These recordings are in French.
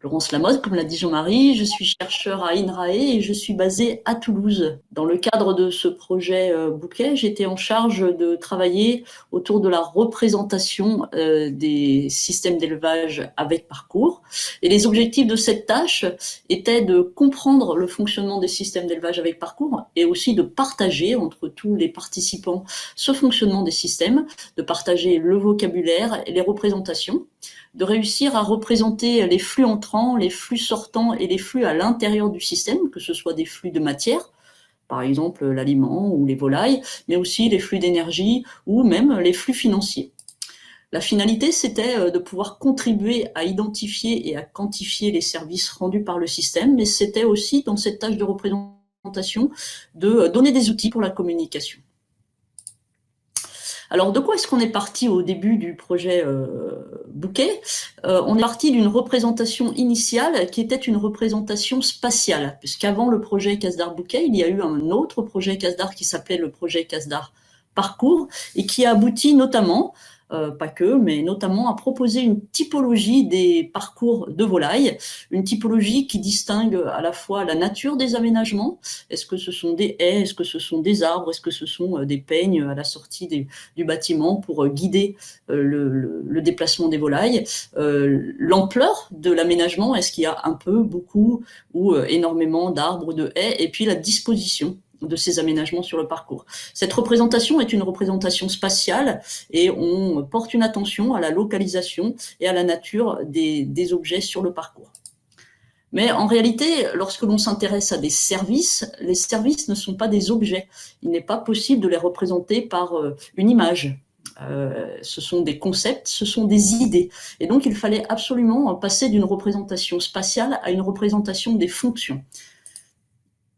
Laurence Lamotte, comme l'a dit Jean-Marie, je suis chercheur à INRAE et je suis basée à Toulouse. Dans le cadre de ce projet Bouquet, j'étais en charge de travailler autour de la représentation des systèmes d'élevage avec parcours. Et les objectifs de cette tâche étaient de comprendre le fonctionnement des systèmes d'élevage avec parcours et aussi de partager entre tous les participants ce fonctionnement des systèmes, de partager le vocabulaire et les représentations, de réussir à représenter les flux entrants, les flux sortants et les flux à l'intérieur du système, que ce soit des flux de matière, par exemple l'aliment ou les volailles, mais aussi les flux d'énergie ou même les flux financiers. La finalité, c'était de pouvoir contribuer à identifier et à quantifier les services rendus par le système, mais c'était aussi, dans cette tâche de représentation, de donner des outils pour la communication. Alors, de quoi est-ce qu'on est parti au début du projet Bouquet? On est parti d'une représentation initiale qui était une représentation spatiale, puisqu'avant le projet Casdar Bouquet, il y a eu un autre projet Casdar qui s'appelait le projet Casdar Parcours et qui a abouti notamment, pas que, mais notamment à proposer une typologie des parcours de volailles, une typologie qui distingue à la fois la nature des aménagements, est-ce que ce sont des haies, est-ce que ce sont des arbres, est-ce que ce sont des peignes à la sortie du bâtiment pour guider le déplacement des volailles, l'ampleur de l'aménagement, est-ce qu'il y a un peu, beaucoup ou énormément d'arbres, de haies, et puis la disposition de ces aménagements sur le parcours. Cette représentation est une représentation spatiale et on porte une attention à la localisation et à la nature des objets sur le parcours. Mais en réalité, lorsque l'on s'intéresse à des services, les services ne sont pas des objets. Il n'est pas possible de les représenter par une image. Ce sont des concepts, ce sont des idées. Et donc, il fallait absolument passer d'une représentation spatiale à une représentation des fonctions.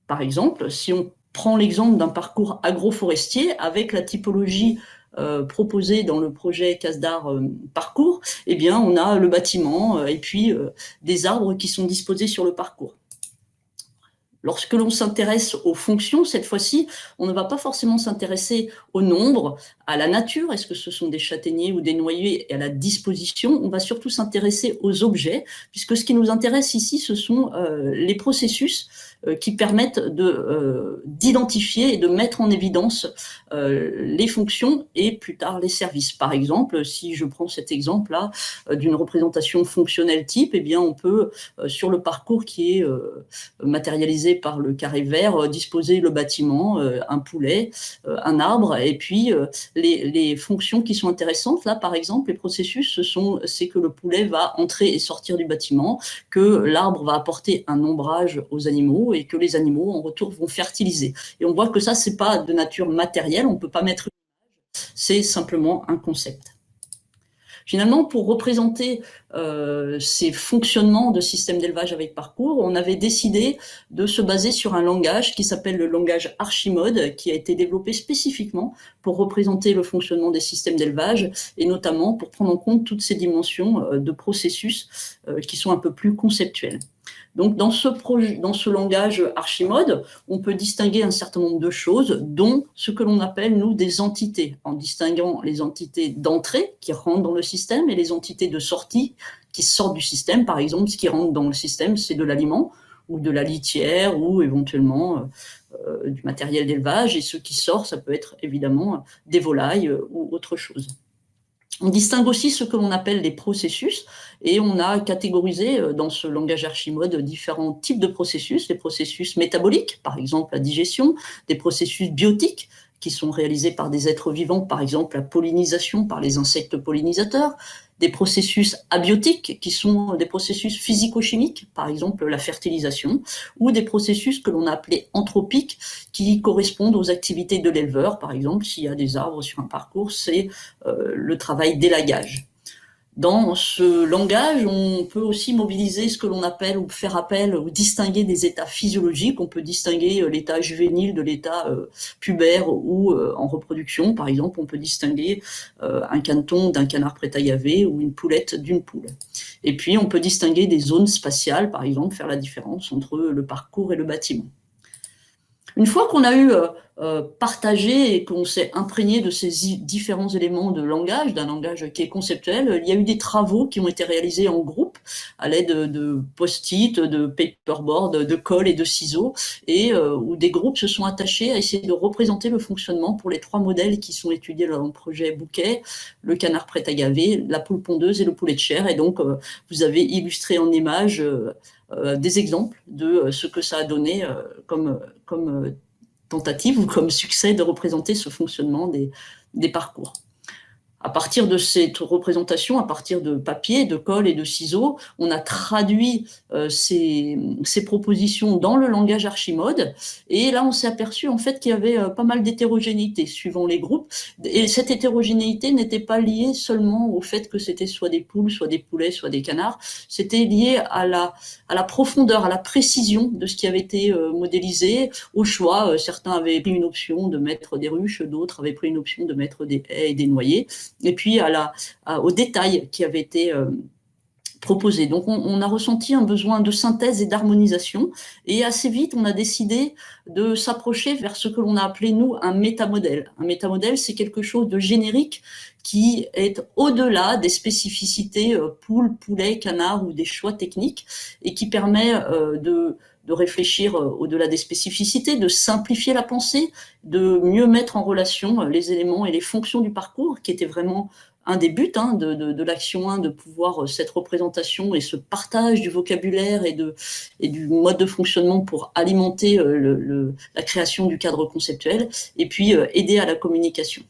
Par exemple, si on prend l'exemple d'un parcours agroforestier avec la typologie proposée dans le projet Casdar Parcours, eh bien, on a le bâtiment et puis des arbres qui sont disposés sur le parcours. Lorsque l'on s'intéresse aux fonctions, cette fois-ci, on ne va pas forcément s'intéresser au nombre, à la nature, est-ce que ce sont des châtaigniers ou des noyers, et à la disposition, on va surtout s'intéresser aux objets, puisque ce qui nous intéresse ici, ce sont les processus qui permettent d'identifier et de mettre en évidence les fonctions et plus tard les services. Par exemple, si je prends cet exemple-là d'une représentation fonctionnelle type, eh bien on peut, sur le parcours qui est matérialisé par le carré vert, disposer le bâtiment, un poulet, un arbre, et puis les fonctions qui sont intéressantes, là par exemple, les processus, c'est que le poulet va entrer et sortir du bâtiment, que l'arbre va apporter un ombrage aux animaux et que les animaux en retour vont fertiliser. Et on voit que ça, c'est pas de nature matérielle, on ne peut pas mettre une image, c'est simplement un concept. Finalement, pour représenter ces fonctionnements de systèmes d'élevage avec parcours, on avait décidé de se baser sur un langage qui s'appelle le langage Archimode, qui a été développé spécifiquement pour représenter le fonctionnement des systèmes d'élevage et notamment pour prendre en compte toutes ces dimensions de processus qui sont un peu plus conceptuelles. Donc, dans ce langage Archimode, on peut distinguer un certain nombre de choses, dont ce que l'on appelle, nous, des entités, en distinguant les entités d'entrée qui rentrent dans le système et les entités de sortie qui sortent du système. Par exemple, ce qui rentre dans le système, c'est de l'aliment ou de la litière ou éventuellement du matériel d'élevage. Et ce qui sort, ça peut être évidemment des volailles ou autre chose. On distingue aussi ce que l'on appelle les processus et on a catégorisé dans ce langage Archimode différents types de processus, les processus métaboliques, par exemple la digestion, des processus biotiques qui sont réalisés par des êtres vivants, par exemple la pollinisation par les insectes pollinisateurs, des processus abiotiques qui sont des processus physico-chimiques, par exemple la fertilisation, ou des processus que l'on a appelés anthropiques qui correspondent aux activités de l'éleveur. Par exemple, s'il y a des arbres sur un parcours, c'est le travail d'élagage. Dans ce langage, on peut aussi mobiliser ce que l'on appelle ou faire appel ou distinguer des états physiologiques. On peut distinguer l'état juvénile de l'état pubère ou en reproduction. Par exemple, on peut distinguer un caneton d'un canard prêt à gaver ou une poulette d'une poule. Et puis, on peut distinguer des zones spatiales, par exemple, faire la différence entre le parcours et le bâtiment. Une fois qu'on a eu partagé et qu'on s'est imprégné de ces différents éléments de langage, d'un langage qui est conceptuel, il y a eu des travaux qui ont été réalisés en groupe à l'aide de post-it, de paperboard, de colle et de ciseaux, et où des groupes se sont attachés à essayer de représenter le fonctionnement pour les 3 modèles qui sont étudiés dans le projet Bouquet, le canard prêt à gaver, la poule pondeuse et le poulet de chair. Et donc, vous avez illustré en images des exemples de ce que ça a donné comme tentative ou comme succès de représenter ce fonctionnement des parcours. À partir de cette représentation, à partir de papier, de colle et de ciseaux, on a traduit ces propositions dans le langage Archimode. Et là, on s'est aperçu en fait qu'il y avait pas mal d'hétérogénéité suivant les groupes. Et cette hétérogénéité n'était pas liée seulement au fait que c'était soit des poules, soit des poulets, soit des canards. C'était lié à la profondeur, à la précision de ce qui avait été modélisé, au choix. Certains avaient pris une option de mettre des ruches, d'autres avaient pris une option de mettre des haies et des noyers. Et puis aux détails qui avaient été proposés. Donc on a ressenti un besoin de synthèse et d'harmonisation, et assez vite on a décidé de s'approcher vers ce que l'on a appelé nous un métamodèle. Un métamodèle, c'est quelque chose de générique qui est au-delà des spécificités poule, poulet, canard ou des choix techniques, et qui permet de réfléchir au-delà des spécificités, de simplifier la pensée, de mieux mettre en relation les éléments et les fonctions du parcours, qui était vraiment un des buts de l'action 1, de pouvoir cette représentation et ce partage du vocabulaire et du mode de fonctionnement pour alimenter la création du cadre conceptuel, et puis aider à la communication.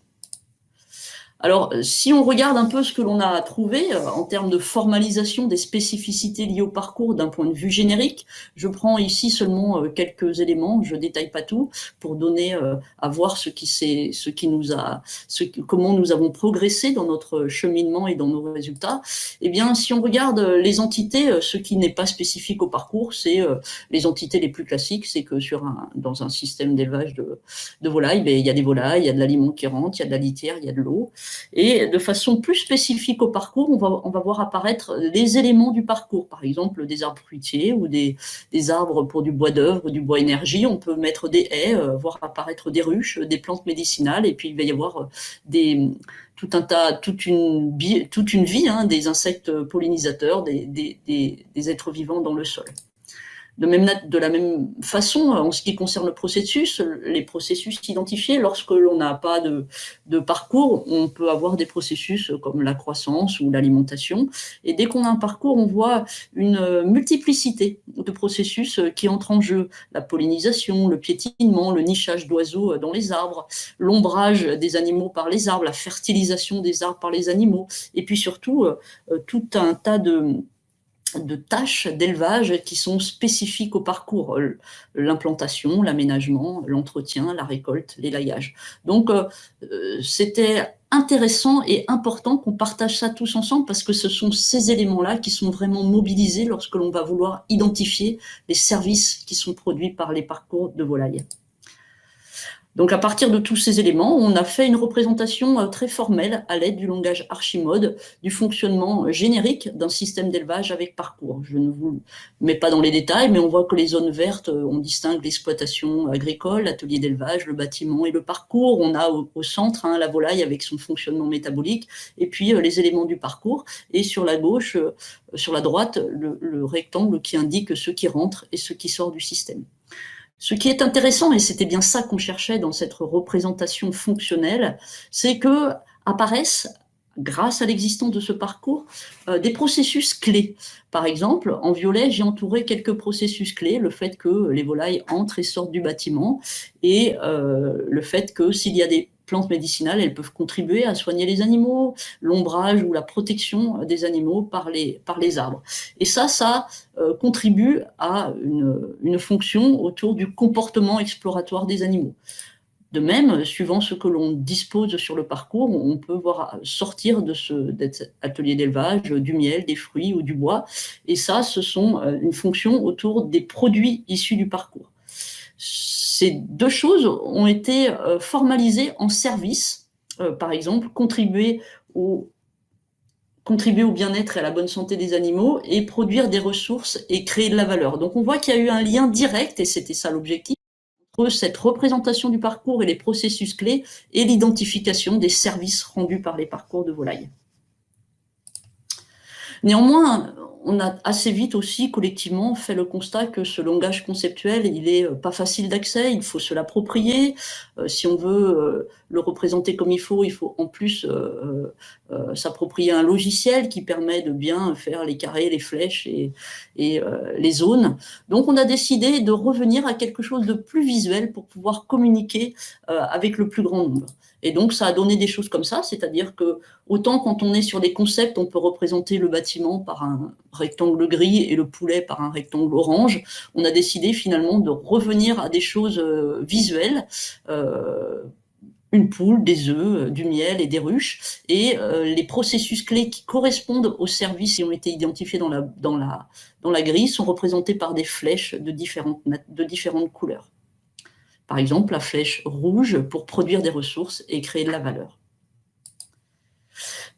Alors, si on regarde un peu ce que l'on a trouvé en termes de formalisation des spécificités liées au parcours d'un point de vue générique, je prends ici seulement quelques éléments, je détaille pas tout, pour donner à voir comment nous avons progressé dans notre cheminement et dans nos résultats. Eh bien, si on regarde les entités, ce qui n'est pas spécifique au parcours, c'est les entités les plus classiques, c'est que dans un système d'élevage de volailles, il y a des volailles, il y a de l'aliment qui rentre, il y a de la litière, il y a de l'eau. Et de façon plus spécifique au parcours, on va voir apparaître les éléments du parcours, par exemple des arbres fruitiers ou des arbres pour du bois d'œuvre, du bois énergie. On peut mettre des haies, voir apparaître des ruches, des plantes médicinales, et puis il va y avoir toute une vie des insectes pollinisateurs, des êtres vivants dans le sol. De la même façon, en ce qui concerne le processus, les processus identifiés, lorsque l'on n'a pas de parcours, on peut avoir des processus comme la croissance ou l'alimentation. Et dès qu'on a un parcours, on voit une multiplicité de processus qui entrent en jeu. La pollinisation, le piétinement, le nichage d'oiseaux dans les arbres, l'ombrage des animaux par les arbres, la fertilisation des arbres par les animaux, et puis surtout tout un tas de tâches d'élevage qui sont spécifiques au parcours, l'implantation, l'aménagement, l'entretien, la récolte, l'élayage. Donc, c'était intéressant et important qu'on partage ça tous ensemble, parce que ce sont ces éléments-là qui sont vraiment mobilisés lorsque l'on va vouloir identifier les services qui sont produits par les parcours de volailles. Donc à partir de tous ces éléments, on a fait une représentation très formelle à l'aide du langage Archimode du fonctionnement générique d'un système d'élevage avec parcours. Je ne vous mets pas dans les détails, mais on voit que les zones vertes, on distingue l'exploitation agricole, l'atelier d'élevage, le bâtiment et le parcours. On a au centre la volaille avec son fonctionnement métabolique, et puis les éléments du parcours. Et sur la gauche, sur la droite, le rectangle qui indique ceux qui rentrent et ceux qui sortent du système. Ce qui est intéressant, et c'était bien ça qu'on cherchait dans cette représentation fonctionnelle, c'est que apparaissent, grâce à l'existence de ce parcours, des processus clés. Par exemple, en violet, j'ai entouré quelques processus clés, le fait que les volailles entrent et sortent du bâtiment, et le fait que s'il y a des plantes médicinales, elles peuvent contribuer à soigner les animaux, l'ombrage ou la protection des animaux par les arbres. Et ça contribue à une fonction autour du comportement exploratoire des animaux. De même, suivant ce que l'on dispose sur le parcours, on peut voir sortir de cet atelier d'élevage du miel, des fruits ou du bois. Et ça, ce sont une fonction autour des produits issus du parcours. Ces deux choses ont été formalisées en service, par exemple, contribuer au bien-être et à la bonne santé des animaux, et produire des ressources et créer de la valeur. Donc on voit qu'il y a eu un lien direct, et c'était ça l'objectif, cette représentation du parcours et les processus clés et l'identification des services rendus par les parcours de volaille. Néanmoins, on a assez vite aussi collectivement fait le constat que ce langage conceptuel, il est pas facile d'accès, il faut se l'approprier. Si on veut le représenter comme il faut en plus s'approprier un logiciel qui permet de bien faire les carrés, les flèches et les zones. Donc on a décidé de revenir à quelque chose de plus visuel pour pouvoir communiquer avec le plus grand nombre. Et donc ça a donné des choses comme ça, c'est-à-dire que autant quand on est sur des concepts, on peut représenter le bâtiment par un rectangle gris et le poulet par un rectangle orange, on a décidé finalement de revenir à des choses visuelles, une poule, des œufs, du miel et des ruches, et les processus clés qui correspondent aux services qui ont été identifiés dans la grille sont représentés par des flèches de différentes couleurs. Par exemple, la flèche rouge pour produire des ressources et créer de la valeur.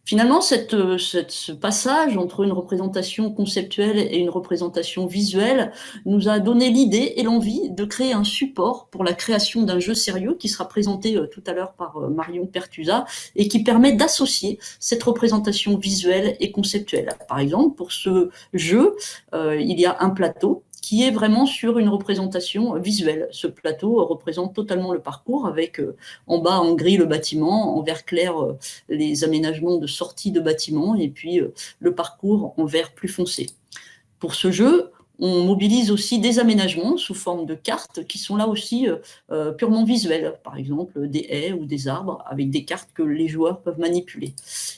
Finalement, ce passage entre une représentation conceptuelle et une représentation visuelle nous a donné l'idée et l'envie de créer un support pour la création d'un jeu sérieux qui sera présenté tout à l'heure par Marion Pertusa et qui permet d'associer cette représentation visuelle et conceptuelle. Par exemple, pour ce jeu, il y a un plateau qui est vraiment sur une représentation visuelle. Ce plateau représente totalement le parcours avec en bas en gris le bâtiment, en vert clair les aménagements de sortie de bâtiment et puis le parcours en vert plus foncé. Pour ce jeu, on mobilise aussi des aménagements sous forme de cartes qui sont là aussi purement visuels, par exemple des haies ou des arbres avec des cartes que les joueurs peuvent manipuler.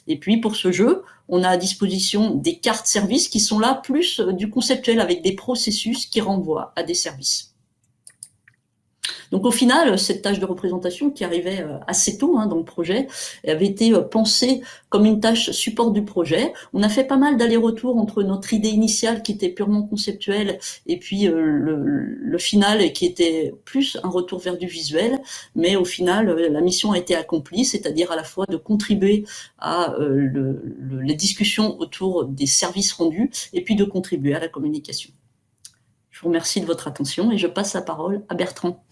Et puis pour ce jeu, on a à disposition des cartes services qui sont là plus du conceptuel avec des processus qui renvoient à des services. Donc au final, cette tâche de représentation qui arrivait assez tôt dans le projet avait été pensée comme une tâche support du projet. On a fait pas mal d'allers-retours entre notre idée initiale qui était purement conceptuelle et puis le final qui était plus un retour vers du visuel. Mais au final, la mission a été accomplie, c'est-à-dire à la fois de contribuer à les discussions autour des services rendus et puis de contribuer à la communication. Je vous remercie de votre attention et je passe la parole à Bertrand.